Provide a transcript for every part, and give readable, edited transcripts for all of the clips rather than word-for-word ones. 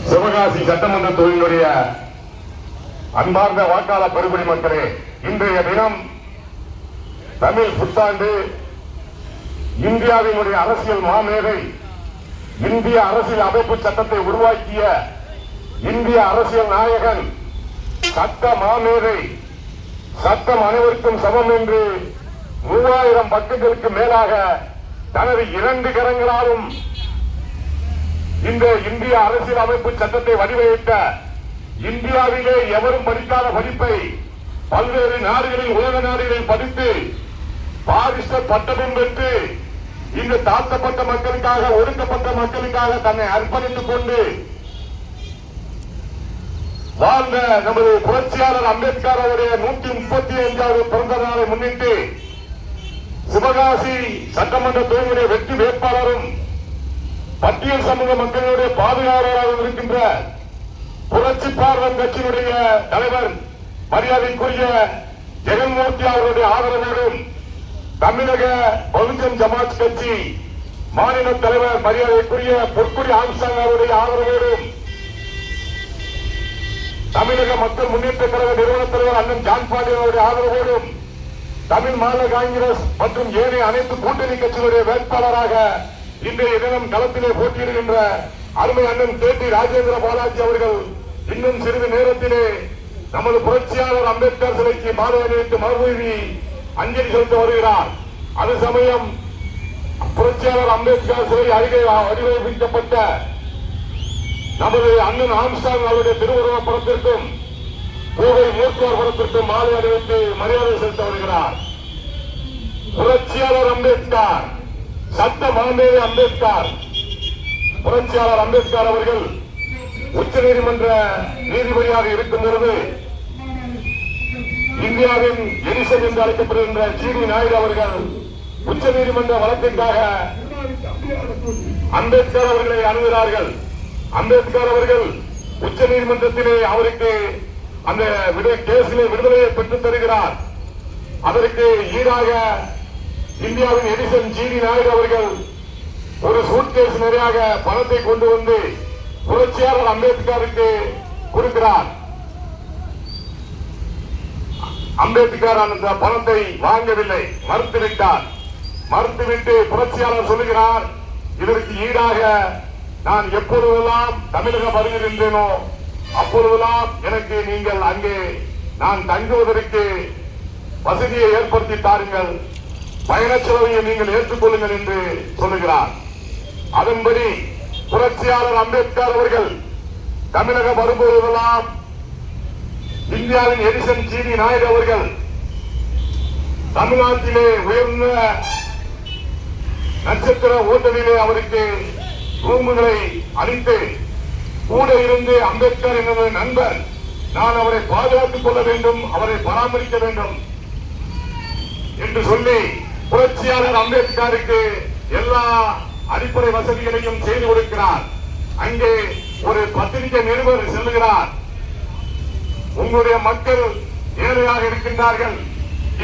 சிவகாசி சட்டமன்ற தொகுதியினுடைய அன்பார்ந்த வாக்காளர் பெருங்குடி மக்களே, இன்றைய தினம் தமிழ் புத்தாண்டு. இந்தியாவினுடைய அரசியல் மாமேதை, இந்திய அரசியல் அமைப்பு சட்டத்தை உருவாக்கிய இந்திய அரசியல் நாயகன், சட்ட மாமேதை, சட்டம் அனைவருக்கும் சமம் என்று 3000 பக்கங்களுக்கு மேலாக தனது 2 கரங்களாலும் இந்த இந்திய அரசியல் அமைப்பு சட்டத்தை வடிவமைத்த, இந்தியாவிலே எவரும் படிக்காத படிப்பை பல்வேறு நாடுகளில், உலக நாடுகளில் படித்து பாரிஸ்டர் பட்டமும் பெற்று இந்த தாழ்த்தப்பட்ட மக்களுக்காக, ஒடுக்கப்பட்ட மக்களுக்காக தன்னை அர்ப்பணித்துக் கொண்டு வாழ்ந்த நமது புரட்சியாளர் அம்பேத்கர் அவருடைய 135வது பிறந்த நாளை முன்னிட்டு சிவகாசி சட்டமன்ற தொகுதியுடைய வெற்றி வேட்பாளரும் பட்டியல் சமூக மக்களுடைய பாதுகாவலராக இருக்கின்ற புரட்சி பார்வன் கட்சியினுடைய தலைவர் மரியாதைக்குரிய ஜெகன்மூர்த்தி அவருடைய ஆதரவோடும், தமிழக பகுஜன் சமாஜ் கட்சி மாநில தலைவர் மரியாதைக்குரிய பொற்குடி ஆம்சாங் அவருடைய ஆதரவோடும், தமிழக மக்கள் முன்னேற்ற கழக நிறுவன தலைவர் அண்ணன் ஜான் பாண்டியன் அவருடைய ஆதரவோடும், தமிழ் மாநில காங்கிரஸ் மற்றும் ஏனைய அனைத்து கூட்டணி கட்சிகளுடைய வேட்பாளராக இன்றைய தினம் களத்திலே போட்டியிடுகின்ற அருமை அண்ணன் கே.டி. ராஜேந்திர பாலாஜி அவர்கள் இன்னும் சிறிது நேரத்திலே நமது புரட்சியாளர் அம்பேத்கர் சிலைக்கு மாலை அணிவித்து மறுபடி அஞ்சலி செலுத்த வருகிறார். அது சமயம் புரட்சியாளர் அம்பேத்கர் சிலை அருகே வடிவமைக்கப்பட்ட நமது அண்ணன் ஆம்ஸ்டாங் அவருடைய திருவுருவ படத்திற்கும் பூவை மூர்த்தியார் படத்திற்கும் மாலை அணிவித்து மரியாதை செலுத்த வருகிறார். புரட்சியாளர் அம்பேத்கர், சட்ட மாமேதை அம்பேத்கர், புரட்சியாளர் அம்பேத்கர் அவர்கள் உச்ச நீதிமன்ற நீதிபதியாக இருக்கும்போது இந்தியாவின் எடிசன் என்று அழைக்கப்படுகின்ற ஜி.டி. நாயுடு அவர்கள் உச்ச நீதிமன்ற வழக்கிற்காக அம்பேத்கர் அவர்களை அணுகிறார்கள். அம்பேத்கர் அவர்கள் உச்ச நீதிமன்றத்திலே அவருக்கு அந்த கேஸிலே விடுதலையை பெற்றுத் தருகிறார். அதற்கு ஈடாக இந்தியாவின் எடிசன் ஜி.டி. நாயுடு அவர்கள் ஒரு சூட்கேஸ் நிறையாக பணத்தை கொண்டு வந்து புரட்சியாளர் அம்பேத்கருக்கு கொடுக்கிறார். அம்பேத்கர் அந்த பணத்தை வாங்கவில்லை, மறுத்துவிட்டார். மறுத்துவிட்டு புரட்சியாளர் சொல்லுகிறார், இதற்கு ஈடாக நான் எப்பொழுதெல்லாம் தமிழகம் வருகின்றேனோ அப்பொழுதெல்லாம் எனக்கு நீங்கள் அங்கே நான் தங்குவதற்கு வசதியை ஏற்படுத்தி தாருங்கள், பயண செலவையை நீங்கள் ஏற்றுக்கொள்ளுங்கள் என்று சொல்லுகிறார். அதன்படி புரட்சியாளர் அம்பேத்கர் அவர்கள் தமிழகம் வரும்போதெல்லாம் இந்தியாவின் எடிசன் ஜி.டி. நாயுடு அவர்கள் தமிழ்நாட்டிலே உயர்ந்த நட்சத்திர ஓட்டலிலே அவருக்கு ரூமுகளை அளித்து கூட இருந்து அம்பேத்கர் எனது நண்பர், நான் அவரை பாதுகாத்துக் கொள்ள வேண்டும், அவரை பராமரிக்க வேண்டும் என்று சொல்லி புரட்சியாளர் அம்பேத்கருக்கு எல்லா அடிப்படை வசதிகளையும் செய்து கொடுக்கிறார். அங்கே ஒரு பத்திரிகை நிருபர் செல்லுகிறார், உங்களுடைய மக்கள் ஏழையாக இருக்கின்றார்கள்,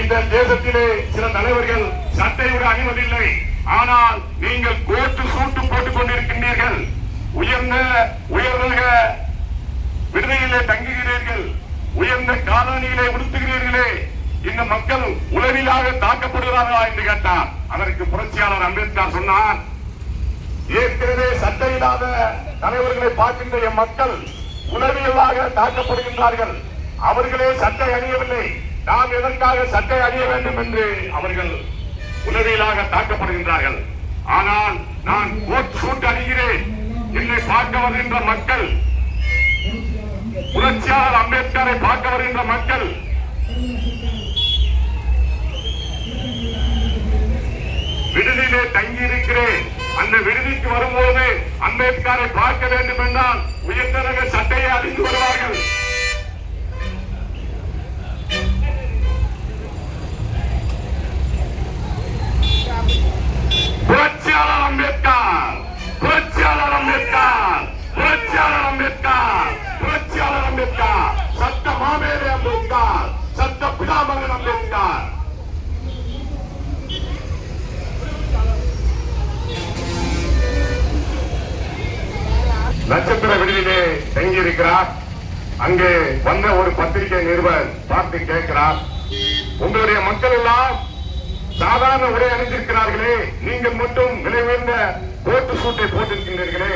இந்த தேசத்திலே சில தலைவர்கள் சட்டையோடு அணிவதில்லை, ஆனால் நீங்கள் கோட்டு சூட்டு போட்டுக் கொண்டிருக்கின்றீர்கள், உயர்ந்த விடுதியிலே தங்குகிறீர்கள், உயர்ந்த காலனியிலே உடுத்துகிறீர்களே, இந்த மக்கள் உளவிலாக தாக்கப்படுகிறார்களா என்று கேட்டார். அதற்கு புரட்சியாளர் அம்பேத்கர் சொன்னார், ஏற்கனவே சட்டை இல்லாத தலைவர்களை பார்க்கின்ற என் மக்கள் உளவியலாக தாக்கப்படுகின்றார்கள், அவர்களே சட்டை அணியவில்லை, நாம் எதற்காக சட்டை அணிய வேண்டும் என்று அவர்கள் உளவியலாக தாக்கப்படுகின்றார்கள். ஆனால் நான் கோட் சூட் அணிகிறேன், என்னை பார்க்க வருகின்ற மக்கள், புரட்சியாளர் அம்பேத்கரை பார்க்க வருகின்ற மக்கள் விடுதியிலே தங்கியிருக்கிறேன், அந்த விடுதிக்கு வரும்போது அம்பேத்கரை பார்க்க வேண்டும் என்றால் உயர்ந்த சட்டையை அணிந்து வருவார்கள். புரட்சியாளர் அம்பேத்கர், புரட்சியாளர் அம்பேத்கர், புரட்சியாளர் அம்பேத்கர், புரட்சியாளர் அம்பேத்கர், சட்ட மாமேதை அம்பேத்கர், சட்ட பிதாமகன் அம்பேத்கர். நட்சத்திர விடுதியிலே தங்கியிருக்கிறார். அங்கே வந்த ஒரு பத்திரிகை நிருபர் பார்த்து கேட்கிறார், உங்களுடைய மக்கள் எல்லாம் சாதாரண உடை அணிந்திருக்கிறார்களே, நீங்கள் மட்டும் விலை உயர்ந்த கோட்டு சூட்டை போட்டிருக்கின்றீர்களே,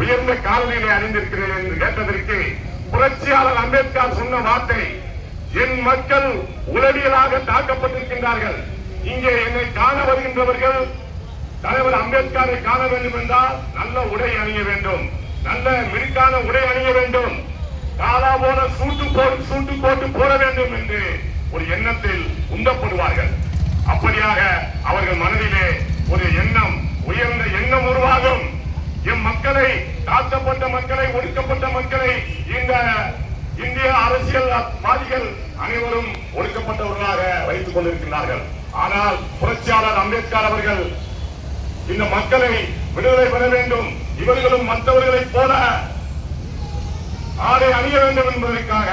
உயர்ந்த காலனியை அணிந்திருக்கிறீர்கள் என்று கேட்டதற்கு புரட்சியாளர் அம்பேத்கர் சொன்ன வார்த்தை, என் மக்கள் உளவியலாக தாக்கப்பட்டிருக்கின்றார்கள். இங்கே என்னை காண வருகின்றவர்கள் தலைவர் அம்பேத்கரை காண வேண்டும் என்றால் நல்ல உடை அணிய வேண்டும், நல்ல மிடுக்கான உடை அணிய வேண்டும், காலா போல சூட்டு போட்டு போட வேண்டும் என்று ஒரு எண்ணத்தில் உந்தப்படுவார்கள். அப்படியாக அவர்கள் மனதிலே ஒரு எண்ணம், உயர்ந்த எண்ணம் உருவாகும். எம் மக்களை, தாழ்த்தப்பட்ட மக்களை, ஒடுக்கப்பட்ட மக்களை இந்த இந்திய அரசியல்வாதிகள் அனைவரும் ஒடுக்கப்பட்டவர்களாக வைத்துக் கொண்டிருக்கிறார்கள். ஆனால் புரட்சியாளர் அம்பேத்கர் அவர்கள் இந்த மக்களை விடுதலை பெற வேண்டும், இவர்களும் மற்றவர்களைப் போல ஆடை அணிய வேண்டும் என்பதற்காக